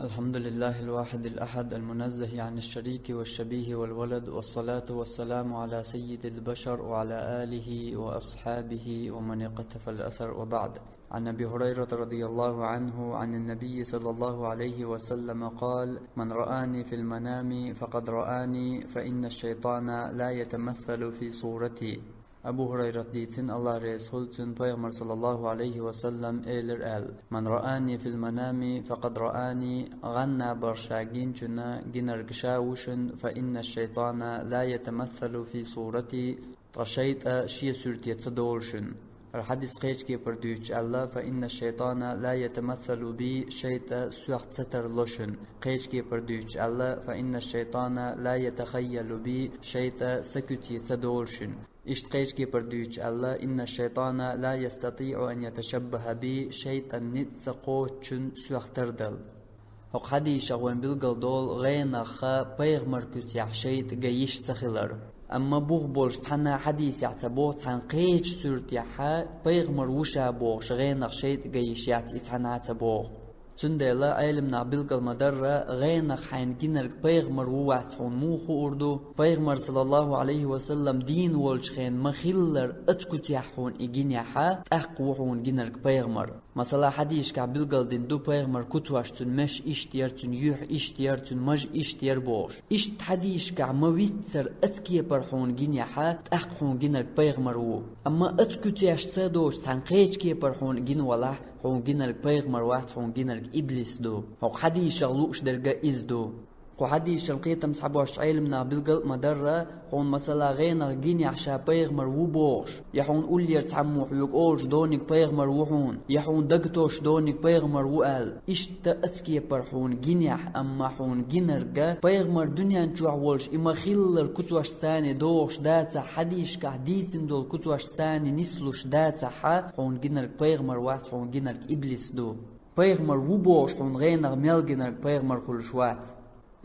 الحمد لله الواحد الأحد المنزه عن الشريك والشبيه والولد، والصلاة والسلام على سيد البشر وعلى آله وأصحابه ومن اقتفى الأثر، وبعد. عن أبي هريرة رضي الله عنه عن النبي صلى الله عليه وسلم قال: من رآني في المنام فقد رآني، فإن الشيطان لا يتمثل في صورتي. Abu Hurayra deytin Allah Resulü'nün Peygamber sallallahu aleyhi ve sellem eyler el. Man ra'ani fil manami faqad ra'ani, ganna barshagin chuna ginar gishawushin, fa inna şeytana la yetemathalu fi surati, tashayta şiye sürtiyetse doğurşun. Hadis qeçki perdüç Allah, fa inna şeytana la yetemathalu bi şeyta suht seter loşun. Qeçki perdüç Allah, fa inna şeytana la yetekhayyalu bi şeyta sekütiyetse doğurşun. اشتقيشكي بردوش الله إن الشيطان لا يستطيع أن يتشبه بي شيطا نتسقو چون سوختردل. هق حدي شغوين بلغل دول غينا خا بيغمر كتيح شيط جيش تخلر. أما بوغ بولش تحنا حديث يعتبوه تحن قيش سورتيحا بيغمر وشا بوغش غينا شيط جيش يعتبوه عتبوه. تندلا علمنا بالقل مدرة غينا حين جنرك بيغمر وواتحون موخو أردو بيغمر صلى الله عليه وسلم دين والشخين مخلر اتكتيحون إجنيحا أقوحون جنرك بيغمر. مثلا حديث كعبالقل دين دو بيغمر كتواشتون مش اشتيرتون يوح اشتيرتون مج اشتير بوش اشت حديث كعمويتسر اتكي برحون جنيحا أقوحون جنرك بيغمر وو. أما اتكتياش تادوش تنقيش كي برحون جن ولاح حون جنرك بيغمر واحد حون جنرك إبليس دو. هو حديث شغلوش درجة إز دو. هو حديث شلقيت مصحبوش علمنا بالقلب مدرة حون مثلا غينا جيني عشا بيغمر وبوش يحون قول لي يرتعمو حيوك أوش دونك بيغمر وحون يحون دقتوش دونك بيغمر وقال إشتا أتكي برحون جينيح أما حون جينرجا بيغمر دنيا نشوح والش إما خلر كتوش تاني دوش داتا حديث كحديثن دول كتوش تاني نسلوش داتا حون جينرج بيغمر واحد حون جينرج إبليس دو بيغمر وبوش حون غينا ميل جينرج بيغمر كل شوات.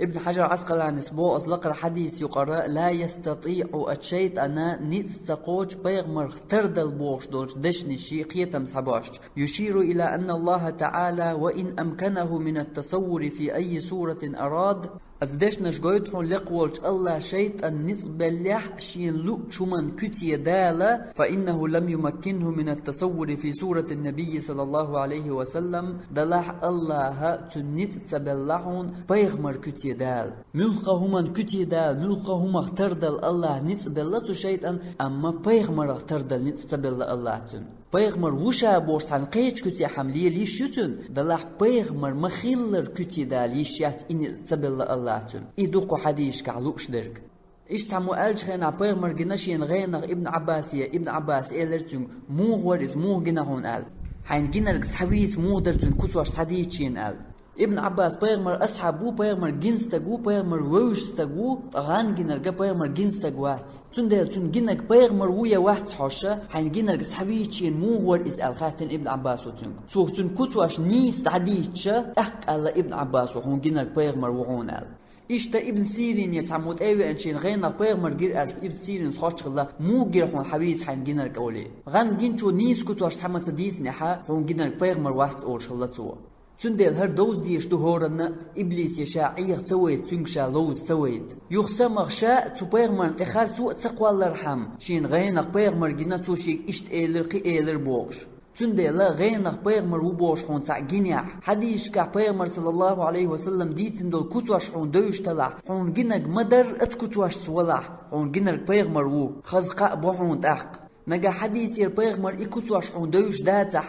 ابن حجر عسقلاني سبو أصلق حديث يقرأ لا يستطيع الشيط أنا نتسقوش بيغمر تردل بوش دولش دشني شي قيتم سحبوش. يشير إلى أن الله تعالى وإن أمكنه من التصور في أي صورة أراد أزدشنش قويتحون لقولش الله شيطا نسبلح شين لؤ شمن كتي دالا، فإنه لم يمكنه من التصور في صورة النبي صلى الله عليه وسلم دلح الله تنتسبلحون بيغمر كتي دال ملقهما كتي دال ملقهما اختردل الله نسبلتو شيطا، أما بيغمر اختردل نتسبل الله تن بيغمر وشا بوش عن قيش كتي حملية ليش يتن دلح بيغمر مخيلر كتي داليش يات إن تسبل الله تن إدوكو حديش كعلوش درك. إيش تعمو قالش خينا بيغمر جناشين غينا ابن عباسية ابن عباس إيلرتن مو ورث مو جناهون قال حين جنرك سحويت مو درتن كتوش سعديتشين قال ابن عباس بيغمر أصحابو بيغمر جنستقو بيغمر ووشستقو غان جنرجا بيغمر جنستقوات تندل تن جنرج بيغمر ويا واحد حاشة حين جنرج سحويتشين مو ور إسأل خاتن ابن عباس وتن سوق تن كتوش نيس تعديتشا أحق على ابن عباس وحون جنرج بيغمر وعون قال إشتا ابن سيرين يتعمود أيوة أنشين غينا بيغمر جير ابن سيرين صحش الله مو جير حون حبيث حين جنرج أولي غان جنشو نيس كتوش سحمة سديس نحا حون جنرج بيغمر واحد أولش الله توا تندل هر دوز ديش دهورنا إبليس يشاء عيغ سويت تنشا لوز سويت يخسمغ شاء تبيغمر إخار سوء تقوى الرحم شين غينق بيغمر جنا توشيك إشت إيلر قي إيلر بوغش تندل غينق بيغمر وبوش حون تعجنيح حديش كع بيغمر صلى الله عليه وسلم ديتندل كتوش حون دوش تلع حون جنق مدر اتكتوش سولح حون جنق بيغمر وو خزقاء بوحون تحق نجا حديث ير بيغمر إكتوش حون دوش داتا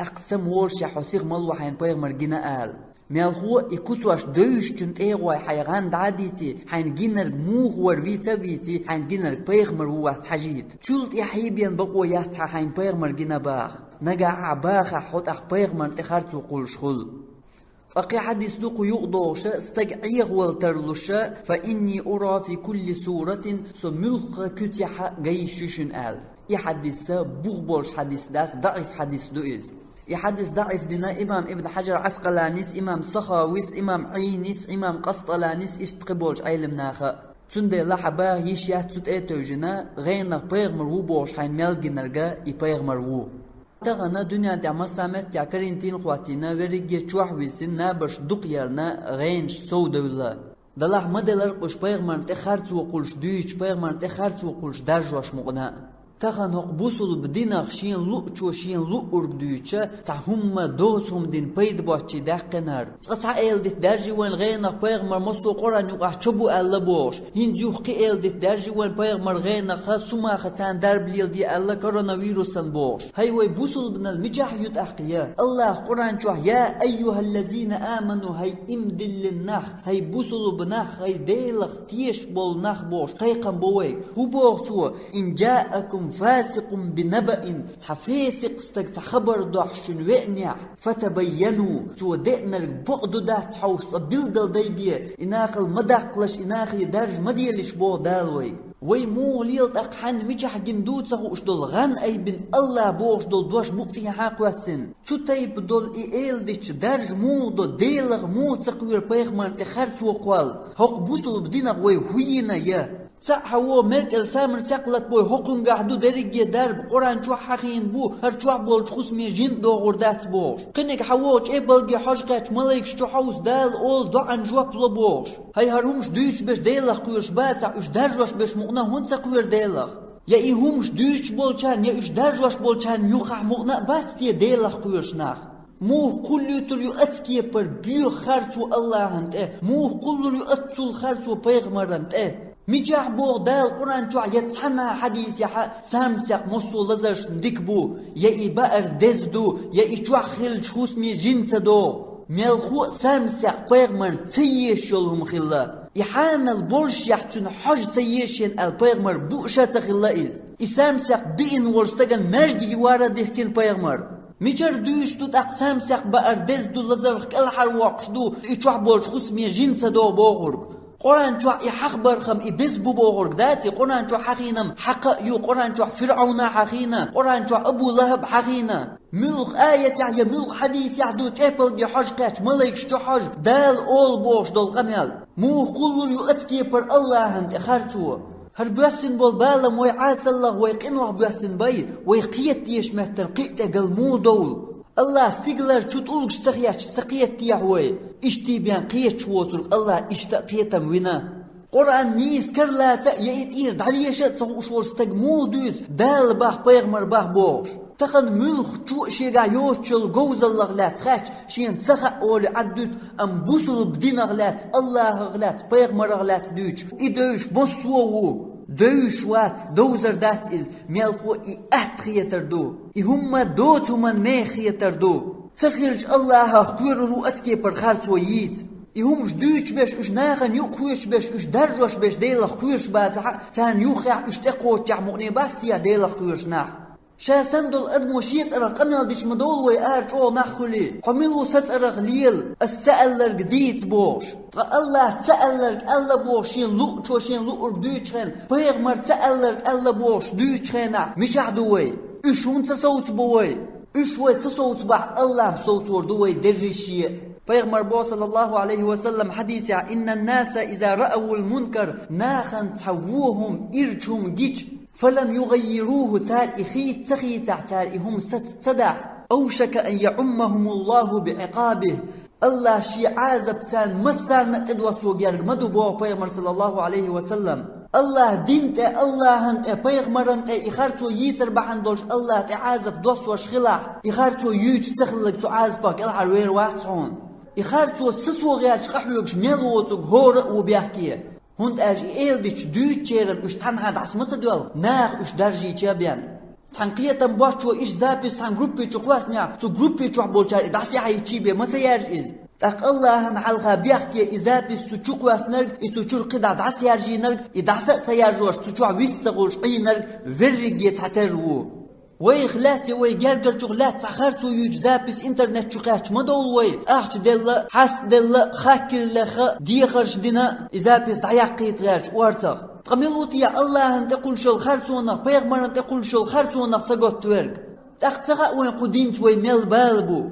أقسم ولش حسيغ ملو حين بيغمر جنا قال ميالهو إكتوش دوش جنت إيغواي حيغان دعاديتي حين جنر موغ ورفيتا بيتي حين جنر بيغمر هو تحجيد تولت يحيبين بقو يحتا حين بيغمر جنا باغ نجا عباخا حوت أخ بيغمر تخارتو قول شخل أقي حديث دوق يقضوش استقعيغ والترلوش فإني أرى في كل سورة سملخ كتح جيششن آل يحدث بغبولش حديث داس ضعيف حديث دوئز يحدث ضعيف دينا إمام ابن حجر عسقلانيس إمام سخاويس إمام عينيس إمام قسطلانيس اشتقبولش علم ناخا تندي لحبا يشيات تت ايتو جنا غينا بيغمر وو بوش حين ميلجنرجا يبيغمر وو تغنا دنيا دعما سامت يا كرينتين خواتينا وريجي چوحويسين نا باش دقيارنا غينش سودولا دلح مدلر قش پیغمبر ته خرچ وقولش دویچ پیغمبر ته خرچ وقولش درجوش مقنا تخن بوصل بدينا خشين لو چوشين لو اردويچه تهم دوسهم دين پيد باچي دقنر قصا الدت درجي وين غينا پیغمبر مسو قران يقع چبو الله بوش هنديو قي الدت درجي وين پیغمبر غينا خصما ختان دربليل دي الله كورونا فيروسن بوش هي وي بوصل بن مجاحيت احقيا الله قران چو يا ايها الذين امنوا هي امدل النخ هي بوصل بنخ هي ديلخ تيش بول نخ بوش قيقم بوي هو بوغتو ان جاءكم فاسق بنبأ تفاسق استك تخبر دحشن وإنيا فتبينوا تودئنا البعد ده تحوش تبيل ديبيا إناخ المدقلش إناخ يدرج مديلش بو دالوي وي مو ليل تقحن ميجح جندوتسه اشدول غن اي بن الله بوش دول دوش مقتي حاقوسن تطيب دول ايل ديش درج مو دو ديلغ مو تقوير بيغمان اخرت وقوال هق بوصل بدينا وي هوينا يا هو مركل سامر سقلت بوي حكم قاعدو درجة درب قرآن شو حقين بو هر شو بول خصمي جن دو غردات بوش قنك حووش اي بلغي حاجقات ملايك شو حوز دال اول دو عن جو بلا بوش هاي هرومش دوش باش ديلخ قويرش باتع اش درجوش باش مقنا هنسا قوير ديلخ يا اي همش دوش بولچان يا اش درجوش بولچان يوخع مقنا بات تي ديلخ قويرش ناخ مو كل يتلو اتكي بر بيو خرطو الله انت مو كل يتلو خرطو بيغمر انت ميجاح بوغ دال قرآن جوع يتسحنا حديث يحا سامسيق مصو لزرش ندكبو يا إبائر دزدو يا إجوع خيل شخوص مي جنس دو ميلخو سامسيق بيغمر تيش يلهم خلا يحانا البولش يحتون حج تيشين البيغمر بوشة تخلا إذ إسامسيق بين ورستغن مجد يوارا ديكين بيغمر ميجر دوش توت أقسامسيق بائر دزدو لزرش كالحر واقشدو إجوع بولش خص مي جنس دو بوغرق قرآن جوا يحق برخم يبز ببوغرق داتي قرآن جوا حقينم حق يو قرآن جوا فرعون حقينا قرآن جوا أبو لهب حقينا ملخ آية يا ملخ حديث يعدو تابل دي حج كاش ملك شو حج دال أول بوش دول غميال مو كل يو أتكي بر الله هند خرطو هر بيحسن بول بالم ويعاس الله ويقنوح بيحسن باي ويقيت يش مهتر قيت أقل مو دول الله استقلال شو تقولك سقيت تيحوي اشتي بيان قيت شوترك الله اشتقيتم وينا قرآن نيس كرلاتا يأتير دعليشات سوش ورستقمو دوز دال باه بيغمر باه بوش تخن ملخ شو شيغا يوشل جوز الله غلات خاش شين تخا اولي عدوت ام بوصل بدين غلات الله غلات بيغمر غلات دوش إدوش بصوو دوش وات دوزر دات إز ميلخو إي أتخيتر دو إي هما دوت هما ميخيتر دو تخيرج الله اختور رو أتكي برخارت وييت إي همش دوش بش اش ناغن يقوش بش اش درجوش بش ديلخ كوش باتح تان يوخيع اش تقوش جعمقني باستيا ديلخ كوش ناغ شاسن دول أدموشيت أرق أمل ديش مدول ويأرج أو نخلي حملو ست أرق ليل السألر جديد بوش الله تألر الله بوشين لو توشين لو أردوشين بيغمر تألر الله بوش دوشين مش عدوي إشون تصوت بوي إشوي تصوت بع الله صوت وردوي درشي بيغمر بو صلى الله عليه وسلم حديث إن الناس إذا رأوا المنكر ناخن تعوهم إرجهم جيج فلم يغيروه تار إخيت تخيت تارئهم ستتدع أوشك أن يعمهم الله بعقابه الله شي عازب تان مسار نتدوسو جرق مدو بو بيغمر صلى الله عليه وسلم الله دينت الله هنت بيغمر انت إخارتو يتر بحن دولش الله تعازب دوس وشخلع إخارتو يوج تخلق تعازبك الحروير واحتون إخارتو سسو غير شقحيوكش ميلوتوك هور وبيحكيه هند أجي إيل ديش دوش چيرن اش تنها دعس متدول ناغ اش درجي چابيان تنقية باشو اش زابي سان جروبي چو قواسنيا تو جروبي چو بولچار دعسي حي چيبه مسا يرجيز تاق الله هن حلقا بيحكي إزابي سو چو قواسنرگ إتو چور قدا دعسي يرجينرگ إدعسا سيارجوش تو چو ويستغوش قينرگ ورگي تحترو وي خلاتي وي جرجر شغلات سخرتو يجزابس انترنت شقاش مدول وي احش دل حس دل خاكر لخ دي خرج دينا ازابس دعيقي تغاش وارتخ قميلوتي يا الله انت قول شو خرتونا بيغمر انت قول شو خرتونا سقط تورق تختخا وين قدينت وي ميل بالبو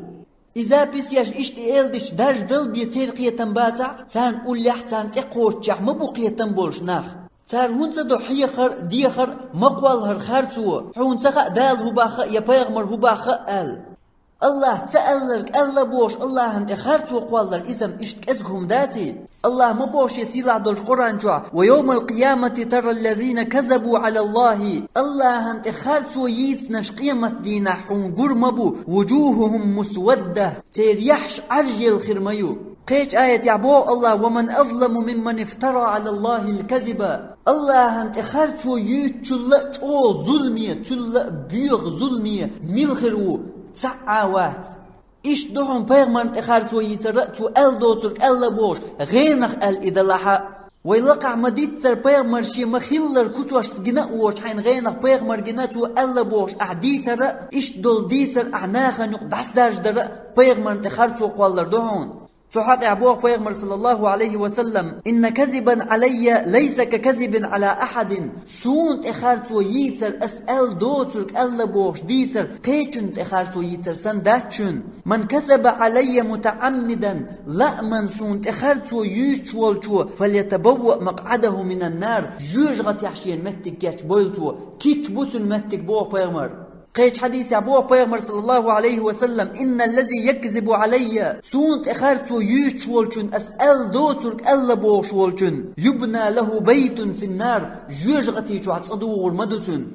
ازابس ياش اشتي الدش درج دل بيتيرقية تنباتع سان قول لحتان اقوش جح مبوقية تنبولش ناخ تار هونسا دو حيخر ديخر مقوال هر خارتو هونسا دال هباخ يا بيغمر هباخ الله تألرك الله بوش الله هند خارتو قوالر إزم إشت أزكهم داتي الله مبوش يسيلا دول القرآن جوا ويوم القيامة ترى الذين كذبوا على الله الله هند خارتو ييت نش قيمة دينا حون قرمبو وجوههم مسودة تيريحش عرجي الخرميو قيش آية يعبو الله ومن أظلم ممن افترى على الله الكذب الله هند خارتو ييت تلق او ظلمية تلق بيغ ظلمية ملخرو سعوات إيش دهم بيغمان إخارتو يترأتو ألدو ترك ألا بوش غينخ الإدلاحة ويلقع مديتر بيغمر شي مخيلر كتوش جناوش حين غينخ بيغمر جناتو ألا بوش أعديتر إيش دول ديتر أعناخا نقدس داج در بيغمر إخارتو قوالر دهون تحق عبوه بيغمر صلى الله عليه وسلم إن كذبا علي ليس ككذب على أحد سونت إخارتو ييتر أسأل دوترك ألا بوش ديتر قيشنت إخارتو ييتر سنداتشن من كذب علي متعمدا لا من سونت إخارتو ييشولتو فليتبوأ مقعده من النار جوجغت يحشين متك ياش بولتو كيش بوتن متك بوه بيغمر قيش حديث أبوه بيغمر صلى الله عليه وسلم إن الذي يكذب علي سونت إخارتو يشولشن أسأل دوترك ألا بوشولشن يبنى له بيت في النار جوجغتي شو عتصدور مدتن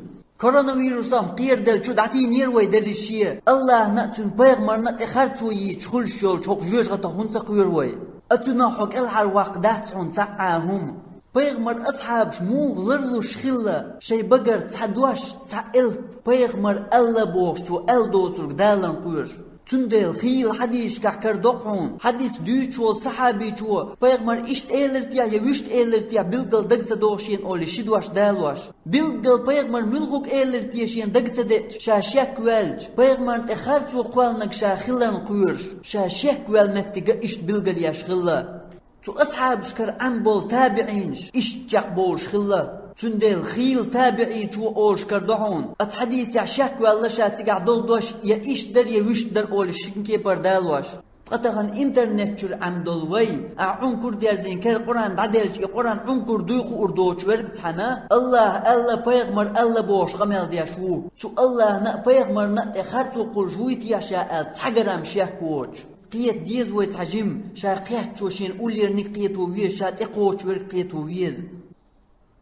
كورونا فيروسام قير دل شو دعتي نيروي درشيه الله نأتن بيغمر نأت إخارتو يشخل شول شوق جوجغتا هنسا قيروي أتنا حق الحر واقدات هن سعاهم بيغمر أصحاب شموغ ضرلو شخلة شي بقر تعدوش تعقل بيغمر ألا بوش تو ألدو ترك دالن قير تندل خيل حديش كحكر دقعون حديث دوشول صحابي شو بيغمر إشت إيلرتيا يوشت إيلرتيا بلقل دقزة دوشين أولي شدوش دالوش بلقل بيغمر ملغوك إيلرتيا شين دقزة دي شاشيك والج بيغمر إخارتو قوالنك شاخلن قيرش شاشيك والمتقى إشت بلقل ياشخلة تو أصحاب شكر عن بول تابعينش إشتاق بول شخلة تندل خيل تابعين شو أول شكر دهون أتحديث يا شك والله شاتي قاعدول دوش يا إشتر يا وشتر أول شكنكي بردالوش أتغن إنترنت شر عم دلوي عنكر ديارزين كر قرآن دعدلش قرآن عنكر دوخ أردوش ورقت حنا الله بيغمر الله بوش غمال دياشو تو الله نا بيغمر نا إخارتو قل جويت يا شاء تحقرام شاكوش قيت ديز ويتحجم شاقيات شوشين أولير نقيت وويز شات إقوش ورقيت وويز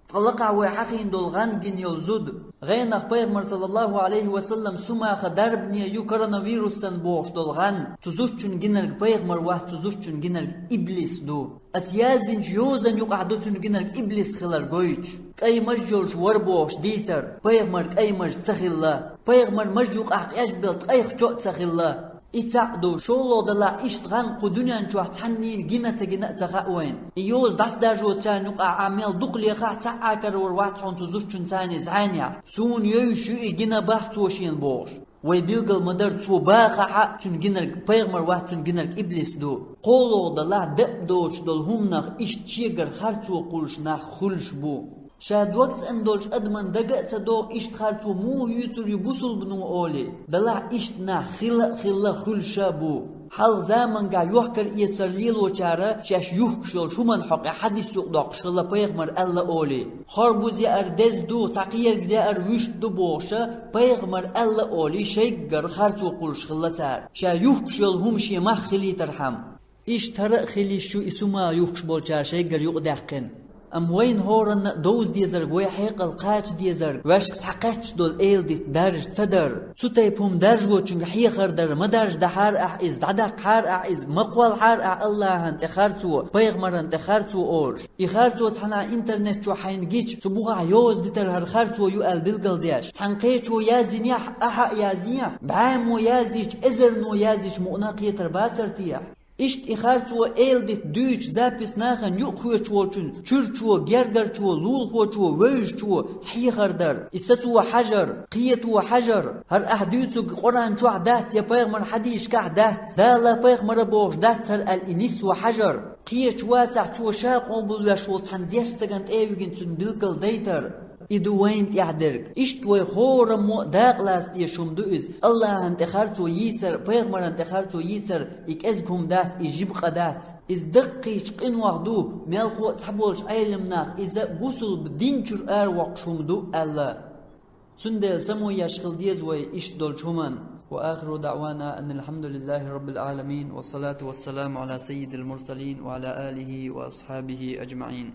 طلقع وحقين دولغان جن يلزود غينخ بيغمر صلى الله عليه وسلم سماخ دربني يو كورونافيروسن بوش دولغان تزوشن جنرق بيغمر واه تزوشن جنرق إبليس دو أتيازن جيوزن يقعدوتن جنرق إبليس خلر قويتش كأي مجوش وربوش ديتر بيغمر كأي مج تخلا بيغمر مجوق أحق أجبلت أيخ جو تخلا إتعدو شولو دلا إشتغان قدنيان شو تحنين جنة تغاوين يوز داس داجو تشان يقع عامل دقلي قاع تعاكر ورواتحون تزوشن تاني زعانيا سون يوشو جنة باحتوشين بوش ويبيلقل مدر تو باخا حق تن جنرق بيغمر واحد تن جنرق إبليس دو قولو دلا دقدوش دول هم نخ إشتشيقر خارتو قولش نخ خلش بو شاد وقت اندولش ادمن دقت دو اشت خارتو مو يوتر يبوسل بنو اولي دلع اشتنا خلا خلشا بو حال زمن قا يحكر يتسرليل وچاره شاش يحكشل شو من حق حديث يقدق شلا بيغمر الله اولي خربوزي اردز دو تقير قدا اروش دو بوشا بيغمر الله اولي شيقر خارتو قلش خلتار شا يحكشل هم شي مخلي ترحم اش ترى خلي شو اسما يحكش بولچار شيقر يقدقن ام وين هورن دوز ديزر ويحيق القاش ديزر واشك ساقاش دول ايل ديت دارج صدر سوتاي بوم دارجو چونك حيخر در مدارج دحار احيز دعدق حار احيز مقوال حار الله انت خارتو بيغمر انت خارتو اورج يخارتو تحنا انترنت شو حينجيش سبوغا يوز ديتر هر خارتو يو البلغل دياش تنقيشو يازينيح احا يازينيح بعامو يازيش ازرنو يازيش مؤناقيتر باترتيح إشت إخارتو إلدت دوش زابس ناخن يقوى شوالشون چرچو گرگرچو لولخوچو ويجچو حيخر در إستو حجر قيتو حجر هر أحديثو قرآن شو عدات يا بيغمر حديش كعدات دالا بيغمر بوش دات هر الإنس وحجر قيش واسع تو شاق أبول وشول تنديش تغنت ايوغن تن بلقل ديتر إدو وين يعدرك إشتوي خور مو داقلاس يشمدو إز الله أنت خارتو ييتر بيغمر أنت خارتو ييتر إك أزكم دات إجيب قدات إز دقيش قين وغدو ميالخو تحبولش أيلمناخ إذا بوصل بدينشر وقشمدو الله سندل سمو يشغل ديز وإيش دول شومان. وآخر دعوانا أن الحمد لله رب العالمين والصلاة والسلام على سيد المرسلين وعلى آله وأصحابه أجمعين.